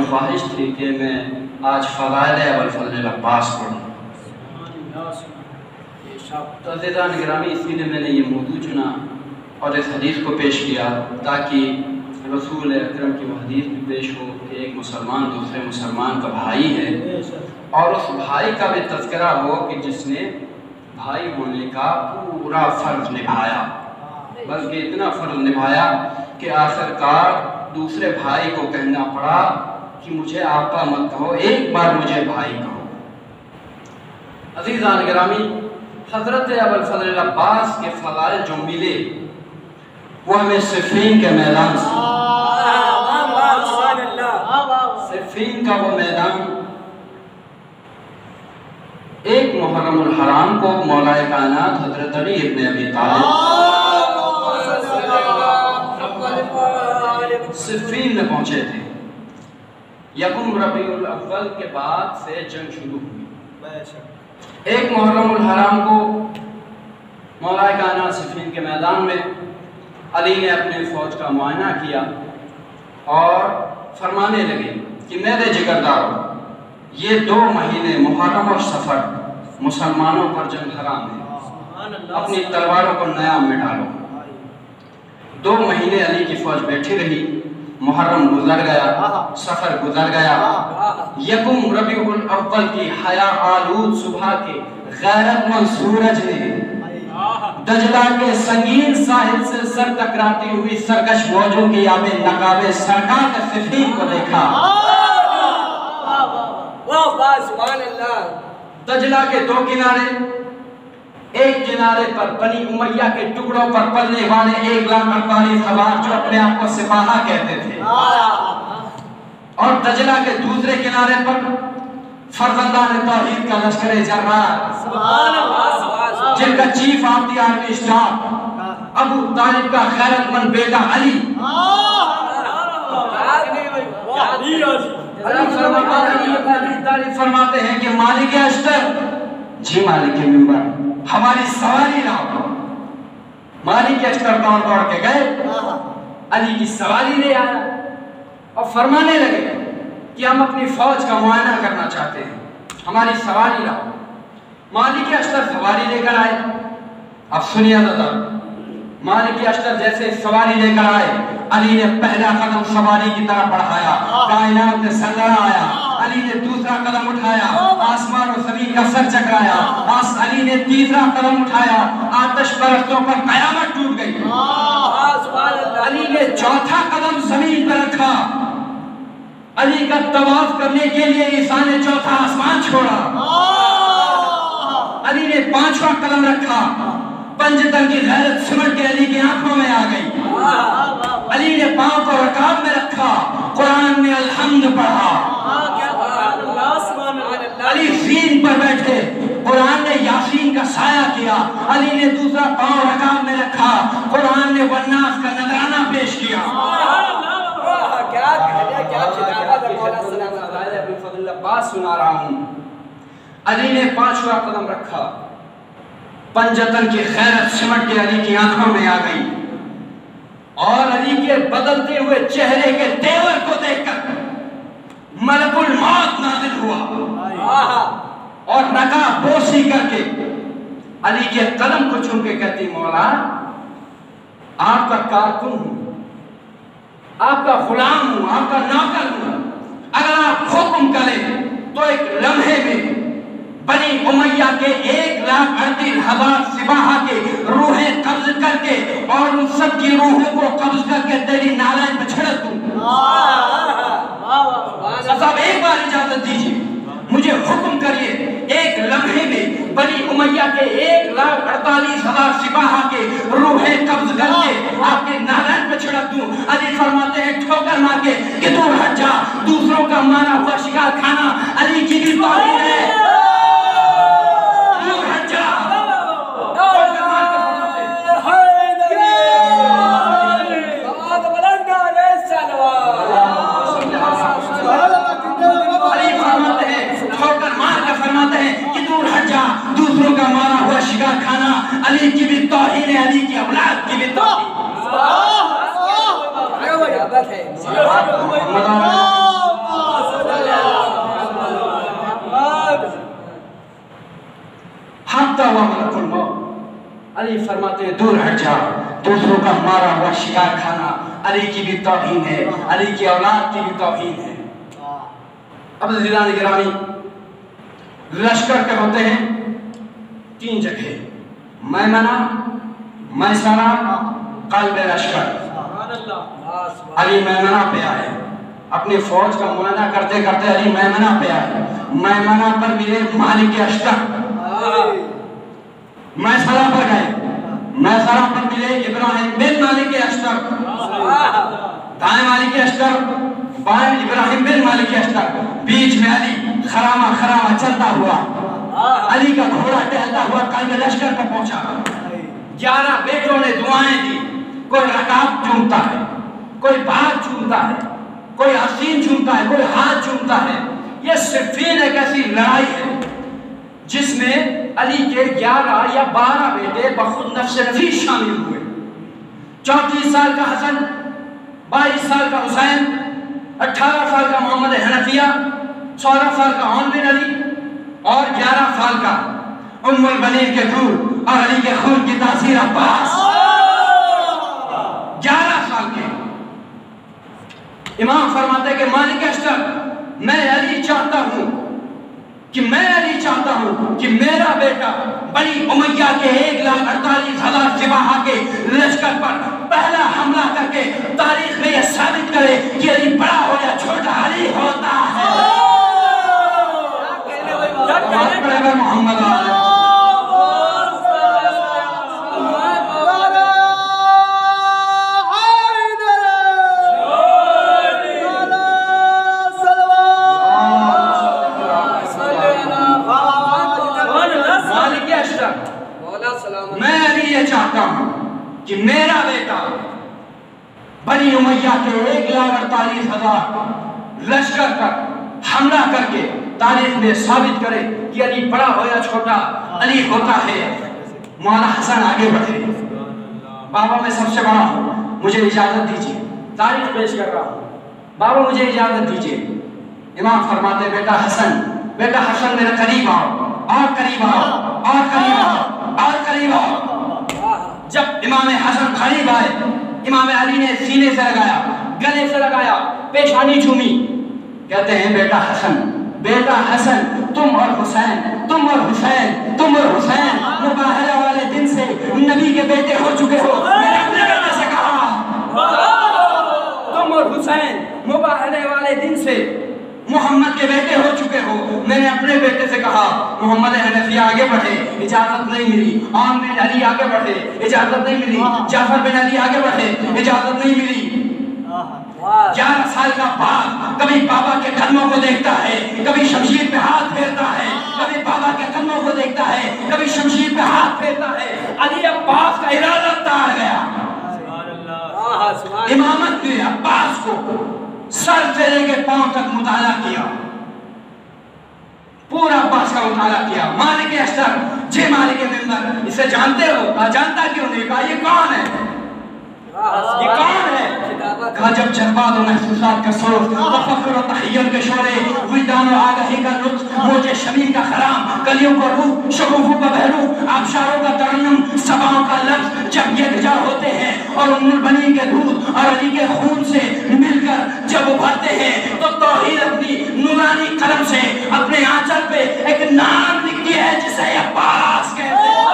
ख्वाहिश थी कि मैं आज फ़ज़ाइल अबुल फ़ज़ल अब्बास पढ़ूँ। तो अज़ीज़ान गिरामी, इसीलिए मैंने ये मौजू चुना और इस हदीस को पेश किया ताकि रसूल अकरम की वो हदीस भी पेश हो कि एक मुसलमान दूसरे मुसलमान का भाई है और उस भाई का भी तज़किरा हो कि जिसने भाई होने का पूरा फ़र्ज़ निभाया, बल्कि इतना फ़र्ज़ निभाया कि आखिरकार दूसरे भाई को कहना पड़ा कि मुझे आपा मत कहो, एक बार मुझे भाई कहो। अज़ीज़ान गिरामी, हज़रत अबुल फ़ज़ल अब्बास के फ़ज़ाइल जो मिले वो हमें सिफ़ीन के मैदान से, सिफ़ीन का वो मैदान, एक मुहर्रमुल हराम को मौलाए कायनात हज़रत अली इब्न अबी तालिब सिफ़ीन में पहुंचे थे। यकुम रबीउल अव्वल के बाद से जंग शुरू हुई। एक मुहर्रमुल हराम को मौलाए कायनात सिफ़ीन के मैदान में अली ने अपने फ़ौज का मुआयना किया और फरमाने लगे कि मेरे जिगरदारों, ये 2 महीने मुहर्रम और सफ़र मुसलमानों पर जंग हराम है, अपनी तलवारों को नयाम में डालो। 2 महीने अली की फ़ौज बैठी रही, मुहर्रम गुजर गया, सफ़र गुजर गया। यकुम रबीउल अव्वल की हया आलूद सुबह के गैरतमंद सूरज ने दजला के संगीन साहिल से सर टकराती हुई सरकश मौजों की आबे नकाबे सरकार के सिफ़ीन को देखा। दजला के 2 किनारे, एक किनारे पर बनी उमैया के टुकड़ों पर पलने वाले 1,48,000 जो अपने आप को सिपाहा कहते थे, और दजला के दूसरे किनारे पर फर्जंदान तौहीद का लश्कर जर्रार, जिनका chief of the army staff Abu Talib का गैरतमंद बेटा अली फरमाते हैं कि मालिक अश्तर, जी मालिक मिंबर, हमारी सवारी लाओ। मालिक अश्तर दौड़ के गए, अली की सवारी ले आया और फरमाने लगे कि हम अपनी फौज का मुआयना करना चाहते हैं, हमारी सवारी लाओ। मालिक अश्तर सवारी लेकर आए। अब सुनिए दादा, मालिक अश्तर जैसे सवारी लेकर आए, अली ने पहला कदम सवारी की तरफ बढ़ाया, कायनात में सल्ला आया। अली ने दूसरा कदम उठाया, आसमान और ज़मीन का सर चकराया। अली ने तीसरा कदम उठाया, आतिश परस्तों पर कयामत टूट गई। अली ने चौथा कदम जमीन पर रखा, अली का तवाफ करने के लिए ईसा ने चौथा आसमान छोड़ा। अली ने 5वां कदम रखा, पंजतन की गैरत सिमट के अली की आंखों में आ गई। अली ने पांव को रकाब में रखा, कुरान में अल्हम्द पढ़ा। अली ज़ीन पर बैठे, कुरान ने यासीन का साया किया। अली ने दूसरा पांव रकाब में रखा, कुरान ने वन्नास का नजराना पेश किया। बात सुना रहा हूं। अली ने 5वां कदम रखा, पंजतन की खैरत सिमट के अली की आंखों में आ गई और अली के बदलते हुए चेहरे के तेवर को देखकर मलकुल मौत नाज़िल हुआ और रका बोसी करके अली के कदम को चूम के कहती, मौला आपका कारकुन हूं, आपका गुलाम हूं, आपका नौकर हूं। अगर आप हुक्म करें तो एक लम्हे में बनी उमैया के 1,38,000 सिपाहा के रूहें कब्ज करके और उन सब की रूहों को कब्ज करके तेरी नारायण पर छिड़क दूं। साहब एक बार इजाजत दीजिए, मुझे हुक्म करिए, एक लम्हे में बनी उमैया के 1,48,000 सिपाहा के रूहें कब्ज करके आपके नारायण पर छिड़क दूं। अली फरमाते हैं ठोकर मार के कि तू हट जा, दूसरों का मारा हुआ शिकार खाना अली की भी तौहीन है। दूसरों का मारा हुआ शिकार खाना अली की भी तौहीन है, अली की औलाद की भी तौहीन। फरमाते हैं दूर हट जा, दूसरों का मारा हुआ शिकार खाना अली की भी तौहीन है, अली की औलाद की भी तौहीन है। अब अज़ीज़ान गिरामी, लश्कर के होते हैं 3 जगह, मैमना, मैसरा, क़ल्ब लश्कर। अली मैमना पे आए, अपनी फौज का मुआयना करते करते अली मैमना पे आए। मैमना पर मिले मालिक अश्तर, मैसरा पर गए, मैसरा पर मिले इब्राहिम बिन मालिक अश्तर, दाएं मालिक अश्तर, बाएं इब्राहिम बिन मालिक अश्तर, बीच में अली खरामा खरामा चलता हुआ, अली का घोड़ा टहलता हुआ क़ल्ब लश्कर पर पहुंचा। 11 बेटों ने दुआएं दी, कोई रकाब चूमता है, कोई बात चूमता है, कोई हसीन चूमता है, कोई हाथ चूमता है। ये सिफ़ीन एक ऐसी लड़ाई है जिसमें अली के 11 या 12 बेटे बखुद नफ्स नफीस शामिल हुए। 34 साल का हसन, 22 साल का हुसैन, 18 साल का मोहम्मद हनफिया, 14 साल का औन बिन अली और 11 साल का उम्मुल बनीन के दूर और अली के खून की तासीर अब्बास। 11 साल के इमाम फरमाते कि मालिक अश्तर, मैं अली चाहता हूं कि मेरा बेटा बनी उमैया के 1,48,000 सिपाहा के लश्कर पर पहला हमला करके तारीख में यह साबित करे कि अली बड़ा हो या छोटा, अली होता है। मोहम्मद कि मेरा बेटा बनी उमैया के 1,48,000 लश्कर पर हमला करके तारीख में साबित करे कि अली बड़ा हो या छोटा, अली होता है। मौला हसन आगे बढ़े, बाबा मैं सबसे बड़ा हूँ, मुझे इजाजत दीजिए, तारीख पेश कर रहा हूँ, बाबा मुझे इजाजत दीजिए। इमाम फरमाते बेटा हसन मेरे करीब आओ, और करीब आओ, और करीब आओ, और करीब आओ। जब इमाम हसन करीब आए, इमाम अली ने सीने से लगाया, गले से लगाया, पेशानी चूमी। कहते हैं बेटा हसन, तुम और हुसैन मुबाहरा वाले दिन से नबी के बेटे हो चुके हो। मैंने अपने बेटे से कहा, तुम और हुसैन मुबाहरे वाले दिन से मोहम्मद के बेटे हो चुके हो। मैंने अपने बेटे से कहा मोहम्मद हनफिया आगे बढ़े, इजाजत नहीं मिली। आम बिन अली आगे बढ़े, इजाजत नहीं मिली। जाफर बिन अली आगे बढ़े, इजाजत नहीं मिली। 11 साल का बाप कभी बाबा के कदमों को देखता है, कभी शमशीर पे हाथ फेरता है, कभी बाबा के कदमों को देखता है, कभी शमशीर पे हाथ फेरता है। अली अब्बास का इरादा तार गया। इमामत ने अब्बास को सर से लेके पांव तक मुताला किया, पूरा अब्बास का मुताला किया। मालिक अश्तर, जे मालिक मिंबर, इसे जानते हो? जानता क्यों नहीं? कहा ये कौन है, ये कौन है? कहा जब जज्बात और महसूसात का सोच, तफक्कुर और तखय्युल के शोरे, विजदान और आगाही का लुत्फ, मौजे शमीर का खराम, कलियों का रूह, शगुफों का बहरू, आबशारों का तरन्नुम, सबाओं का लफ्ज़ जब यकजा होते हैं और उम्मुल बनीन के दूध और अली के खून से मिलकर जब उभरते हैं, तो तौहीद अपनी नूरानी कलम से अपने आंचल पे एक नाम लिखती है जिसे अब्बास कहते हैं।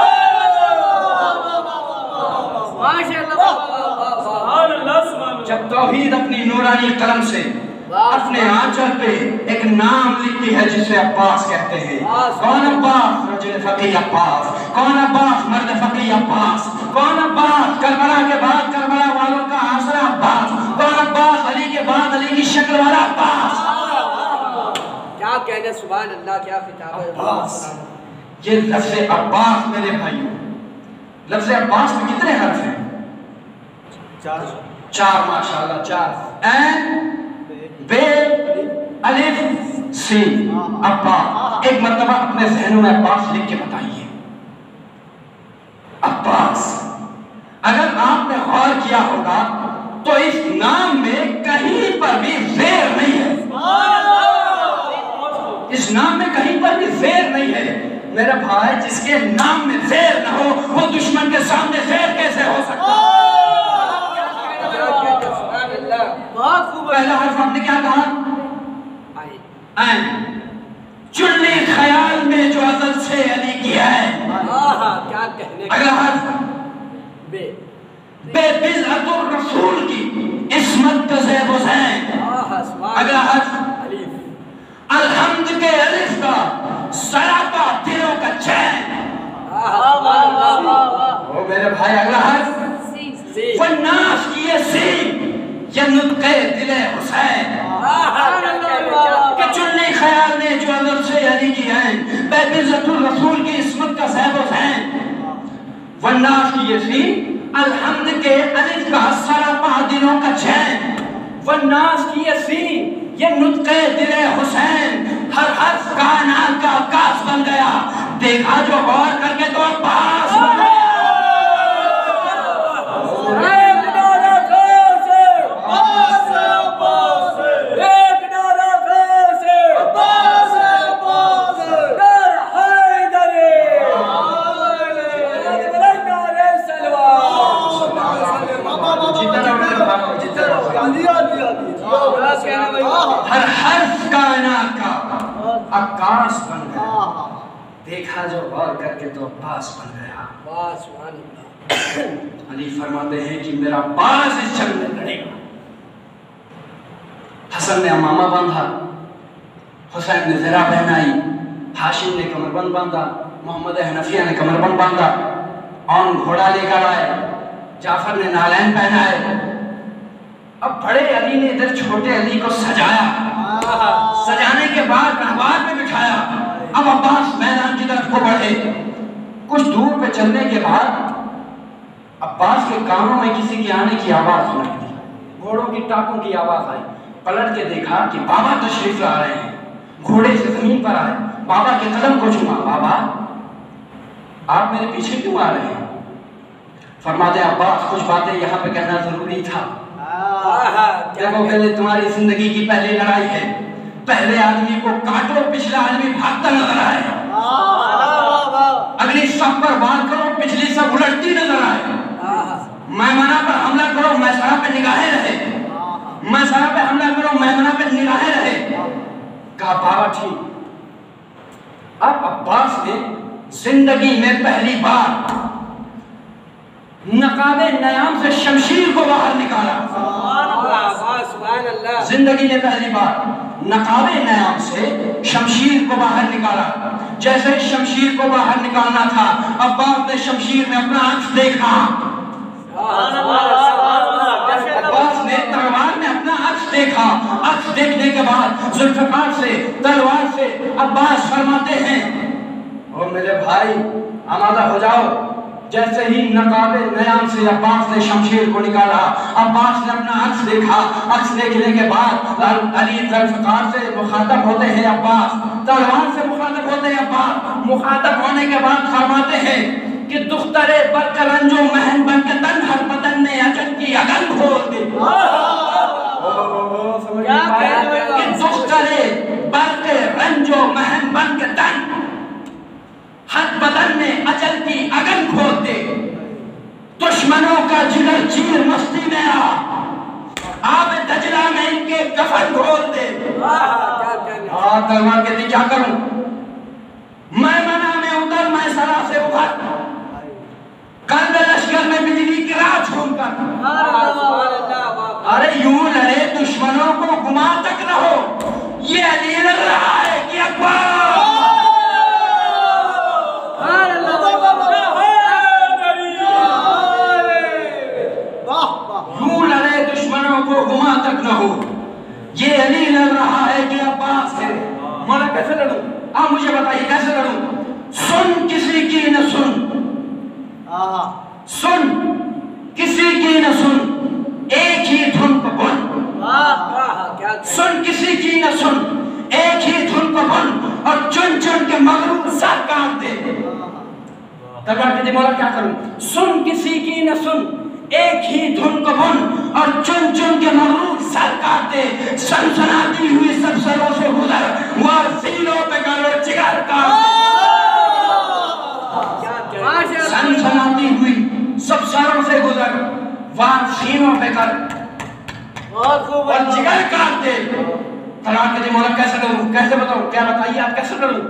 जब तौहीद अपनी नूरानी कलम से अपने आंचल पे एक नाम लिखती है जिसे अब्बास कहते हैं। कौन अब्बास? रजुल फकीह अब्बास। कौन अब्बास? मर्द फकीह अब्बास। कौन अब्बास? करबला के बाद करबला वालों का आसरा अब्बास। कौन अब्बास? अली के बाद अली की शक्ल वाला अब्बास। क्या कहने, सुभान अल्लाह, क्या खिताब है अब्बास। ये लफ्ज़ अब्बास मेरे भाइयों, लफ्ज़ अब्बास में कितने हर्फ हैं? 4 माशाअल्लाह, 4। ऐन, बे, अलिफ, सीन, अब्बास। एक मर्तबा अपने ज़हनों में अब्बास लिख के बताइए। अब्बास, अगर आपने गौर किया होगा तो इस नाम में कहीं पर भी ज़ेर नहीं है। इस नाम में कहीं पर भी ज़ेर नहीं है। मेरे भाई जिसके नाम में ज़ेर न हो वो दुश्मन के सामने ज़ेर कैसे हो सकता? बहुत खूब। पहला हर्फ आपने क्या कहा? ऐन। चुन्नी ख्याल में जो अज़ल से अली की है। क्या कहने। अगला हर्फ बे। बेबिज़अतुर रसूल की इस्मत का ज़ेब हुसैन। अगला हर्फ अलिफ। अलहम्द के अलिफ का सरापा दिलों का चैन। ओ मेरे भाई अगला हर्फ वन्नास की ये सीन ये नुत्क़े दिले हुसैन। कि चुन्नी ख्याल ने जो अज़ल से अली की है बेबिज़अतुर रसूल की इस्मत का ज़ेब हुसैन। वन्नास की ये सीन अलहम्द के अलिफ का सरापा दिलों का चैन। वन्नास की ये सीन ये नुत्क़े दिले हुसैन। हर हर्फ कायनात का आकाश बन गया। देखा जो गौर करके तो अब्बास बन गया। हर हर्फ कायनात का आकाश बन गया। देखा जो गौर करके तो अब्बास बन गया। अली फरमाते हैं कि मेरा अब्बास इस जंग में लड़ेगा। हसन ने अमामा बांधा, हुसैन ने ज़रा पहनाई, हाशिम ने कमरबंद बांधा, मोहम्मद हनफिया ने कमरबंद बांधा, और घोड़ा लेकर आए, जाफर ने नालैन पहनाए। अब बड़े अली ने इधर छोटे अली को सजाया। सजाने के बाद रहबार में बिठाया। अब अब्बास मैदान की तरफ को बढ़े। कुछ दूर पे चलने के बाद अब्बास के कानों में किसी के आने की आवाज सुनाई दी। घोड़ों की टापों की आवाज आई। पलट के देखा कि बाबा तशरीफ ला रहे हैं। घोड़े से जमीन पर आए, बाबा के कदम को छुआ। बाबा आप मेरे पीछे क्यों आ रहे हैं? फरमाते अब्बास कुछ बातें यहाँ पे कहना जरूरी था। देखो पहले तुम्हारी जिंदगी की पहली लड़ाई है। पहले आदमी को काटो, पिछला आदमी भागता नजर आए। अगली सब पर वार करो, पिछली सब उलटती नजर आए। मैमना पर हमला करो, मैसरा पे निगाहें रहे। मैसरा पे हमला करो, मैमना पे निगाहें रहे। कहा बाबा ठीक। अब अब्बास ने जिंदगी में पहली बार नकाबे नयाम से शमशीर को बाहर निकाला। जिंदगी में पहली बार नकाबे नयाम से शमशीर को बाहर निकाला। जैसे शमशीर को बाहर निकालना था, अब्बास ने शमशीर में अपना अक्स देखा। अब्बास ने तलवार में अपना अक्स देखा। अक्स देखने के बाद जुल्फ़िकार से, तलवार से अब्बास फरमाते हैं और मेरे भाई आमादा हो जाओ। जैसे ही नकाबे नयाम से अब्बास ने शमशीर को निकाला, अब्बास ने अपना अक्स देखा। अक्स देखने के बाद अली जुल्फ़िकार से मुखातब होते हैं अब्बास, तलवार से मुखातब होते हैं अब्बास। मुखातब होने के बाद फरमाते हैं कि दुख्तरे बरकरंजो महन बन के तन हर बदन ने अजल की अगन खोल दी। कि दुख्तरे बरकरंजो महन बन के तन हर बदन में अजल की अगन खोल दे। दुश्मनों का जिगर चीर मस्ती में आब दजला में इनके कफन खोल दे। तलवार कहती क्या करूं? मैं मना में उतर, मैं सरा से उभर, कल लश्कर में बिजली की रात झूमकर। अरे यूं लड़े दुश्मनों को गुमा तक न हो। ये अली लग रहा है कि अब्बास यूं लड़े दुश्मनों को गुमा तक न हो। ये अली लड़ रहा है कि अब्बास है। मौला कैसे लड़ूं? आप मुझे बताइए कैसे लड़ूं? सुन किसी की न सुन, सुन किसी की न सुन, एक ही धुन पर बुन। सुन किसी की न सुन, एक ही धुन पर बुन, और चुन चुन के मगरूर सर काट दे। तलवार कहती मौला क्या करूं? सुन किसी की न सुन, एक ही धुन को बुन, और चुन चुन के मगरूर सर काट दे। सनसनाती हुई सब सरों से गुजर, वह सीनों पे गलो जिगर काट दे। तलाक के मौला कैसे करूं, कैसे बताऊं, क्या बताइए आप कैसे करूं?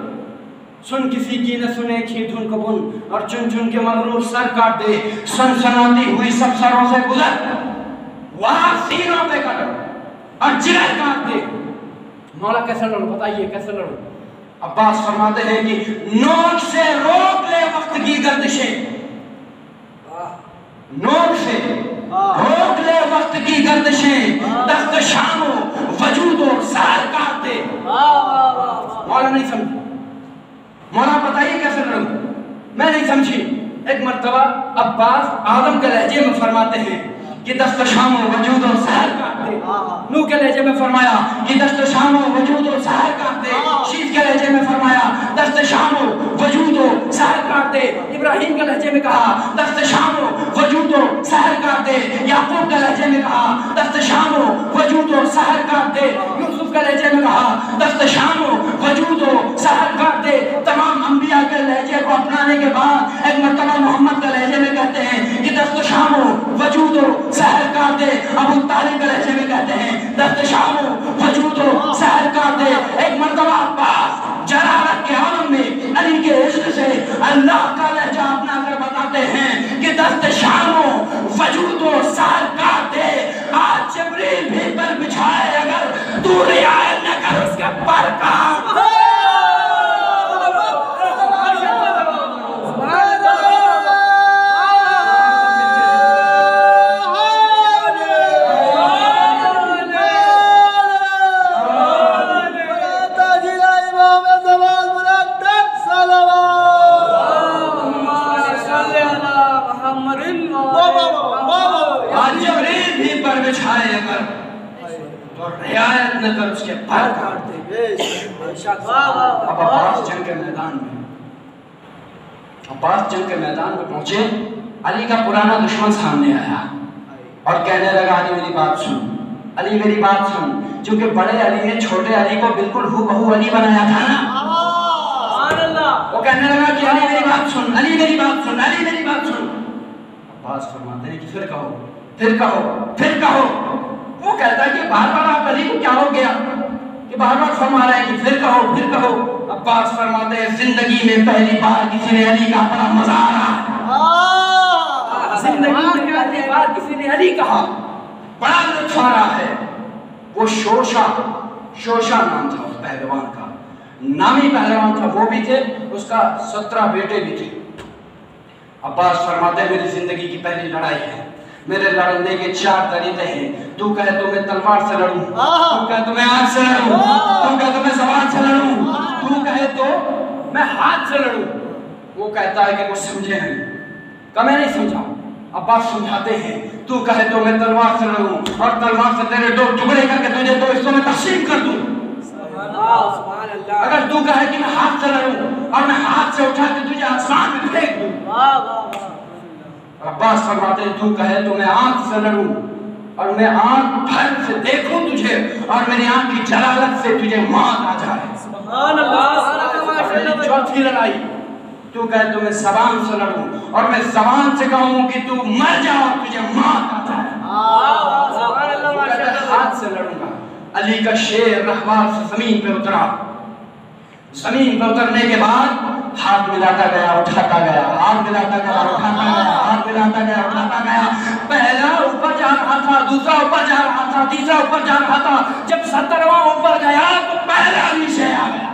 सुन किसी की न सुने की धुन को बुन, और चुन चुन के मगरूर सर काट दे, सनसनाती हुई सब सरों से गुजर, वहां सीनों पे कट और जिगर काट दे। मौला कैसे लड़ूं, बताइए कैसे लड़ूं? अब्बास फरमाते हैं कि नोक से रोक ले वक्त की गर्दिशें, नोक से रोक ले वक्त की गर्दिशें, दस्त शामो वजूदो सहर काट दे। मौला नहीं समझी, मौला बताइए कैसे लड़ूं? मैं नहीं समझी। एक मर्तबा अब्बास आदम के लहजे में फरमाते हैं कि दस्त शामो वजूदो सहर काट दे। नूह के लहजे में फरमाया कि दस्त शामो वजूदो सहर काट दे। शीश के लहजे में फरमाया दस्त शामो वजूदो सहर काट दे। इब्राहिम के लहजे में कहा दस्त शामो वजूदो सहर काट दे। याकूब के लहजे में कहा दस्त शामो वजूदो सहर काट दे। यूसुफ के लहजे में कहा दस्त शामो वजूदो सहर काट दे। तमाम अंबिया के लहजे को अपनाने के बाद एक मर्तबा मोहम्मद के लहजे में कहते हैं कि दस्त शामो वजूदो सहर काट दे। अबू तालिब के लहजे में कहते हैं दस्त शामो वजूदो सहर काट दे। एक मर्तबा अब्बास जलालत के आलम में अली के इश्क से अल्लाह का लहजा अपना कर बताते हैं कि दस्त शामो वजूदो सहर काट दे। आज जिब्रील भी पर बिछाए अगर तू रियायत न कर उसके पर काट दे। रियायत न कर उसके पर काट दे। अब अब्बास जंग के मैदान में, अब्बास जंग के मैदान में पहुंचे, अली का पुराना दुश्मन सामने आया और कहने लगा अली मेरी बात सुन, अली मेरी बात सुन। क्योंकि बड़े अली ने छोटे अली को बिल्कुल हूबहू अली बनाया था ना। वो कहने लगा कि अली मेरी बात सुन, अली मेरी बात सुन, अली मेरी बात सुन। अब्बास फरमाते हैं कि फिर कहो, फिर कहो, फिर कहो। वो कहता है कि बार बार आप अली को क्या हो गया कि बार बार फरमा रहे हैं कि फिर कहो, फिर कहो। अब्बास फरमाते हैं जिंदगी में पहली बार किसी ने अली का बड़ा मजा आ रहा है, जिंदगी में पहली बार किसी ने अली कहा, बड़ा लुत्फ आ रहा है। वो शोशा, शोशा नाम था उस पहलवान का, नामी पहलवान था वो भी थे, उसका 17 बेटे भी थे। अब्बास फरमाते हैं मेरी जिंदगी की पहली लड़ाई है, मेरे लड़ने के 4 तरीके हैं। तू कहे तो मैं तलवार से लड़ूं, तू कहे तो मैं आंख से लड़ूं, तू कहे तो मैं ज़बान से लड़ूं, तू कहे तो मैं हाथ से लड़ूं। वो कहता है कि कुछ समझे नहीं, क्या मैं नहीं समझा? अब्बास समझाते हैं तू कहे तो मैं तलवार से लड़ूं और तलवार से तेरे 2 टुकड़े करके तुझे 2 हिस्सों में तकसीम कर दूं। अगर तू कहे कि मैं हाथ से लड़ूं और मैं हाथ से उठा के तुझे आसमान में फेंक दूं। अब्बास फरमाते हैं तू कहे तो मैं आंख से लड़ूं और मैं आंख भर से देखूं तुझे और मेरी आंख की जलालत से तुझे मौत आ जाए। चौथी लड़ाई तू कहे तो मैं ज़बान से लड़ूं और मैं ज़बान से कहूं कि तू मर जा और तुझे मौत आ जाए। हाथ से लड़ूंगा। अली का शेर रहवार से जमीन पे उतरा, जमीन पे उतरने के बाद हाथ मिलाता गया, उठाता गया, हाथ मिलाता गया, उठाता गया, हाथ मिलाता गया, उठाता गया। पहला ऊपर जा रहा था, दूसरा ऊपर जा रहा था, तीसरा ऊपर जा रहा था। जब 17वां ऊपर गया तो पहला अली शेर आ गया।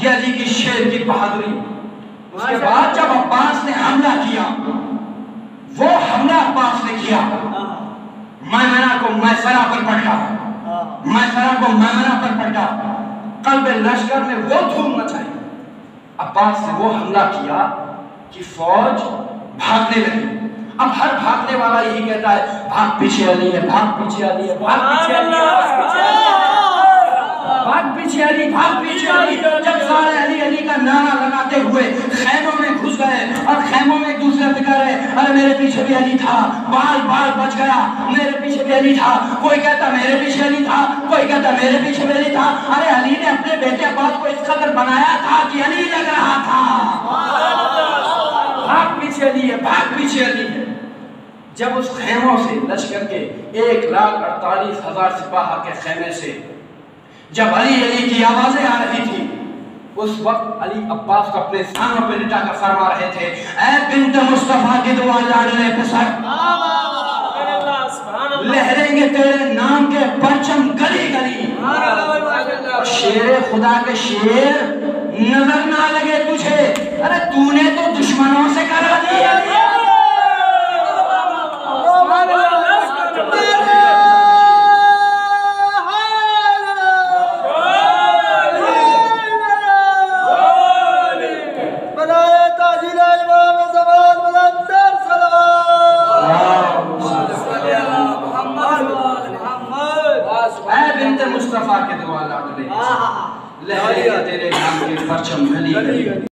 ये अली की शेर की बहादुरी। उसके बाद जब अब्बास ने हमला किया, वो हमला अब्बास ने किया, मैमना को मैसरा पर पलटा, मैसरा को मैमना पर पलटा। कल्बे लश्कर में वो धूम मचाई। अब्बास ने वो हमला किया कि फौज भागने लगी। अब हर भागने वाला यही कहता है भाग पीछे अली है, भाग पीछे अली है, भाग पीछे अली है, भाग पीछे अली, भाग पीछे अली। जब सारे अली अली का नारा लगाते हुए खैमों में घुस गए और खैमों में एक दूसरे से कह रहे अरे मेरे पीछे भी अली था, बाल बाल बच गया, मेरे पीछे भी अली था। कोई कहता मेरे पीछे अली था, कोई कहता मेरे पीछे भी अली था। अरे अली ने अपने बेटे अब्बास को इस कदर बनाया था कि अली लग रहा था। भाग पीछे अली है, भाग पीछे अली है। जब उस खेमों से लश्कर के 1,48,000 सिपाह के खेमे से जब अली अली की आवाजें आ रही थी, उस वक्त अली अब्बास को अपने सांगों पे लिटा कर फरमा रहे थे, ऐ बिन्त मुस्तफा की दुआ लाडले पे सर, लहरेंगे तेरे नाम के परचम गली गली। और शेरे खुदा के शेर नजर ना लगे तुझे, अरे तूने तो दुश्मनों से करा दिया। मुस्तफा के दुआ लाडले, लहरेंगे तेरे नाम के परचम गली गली।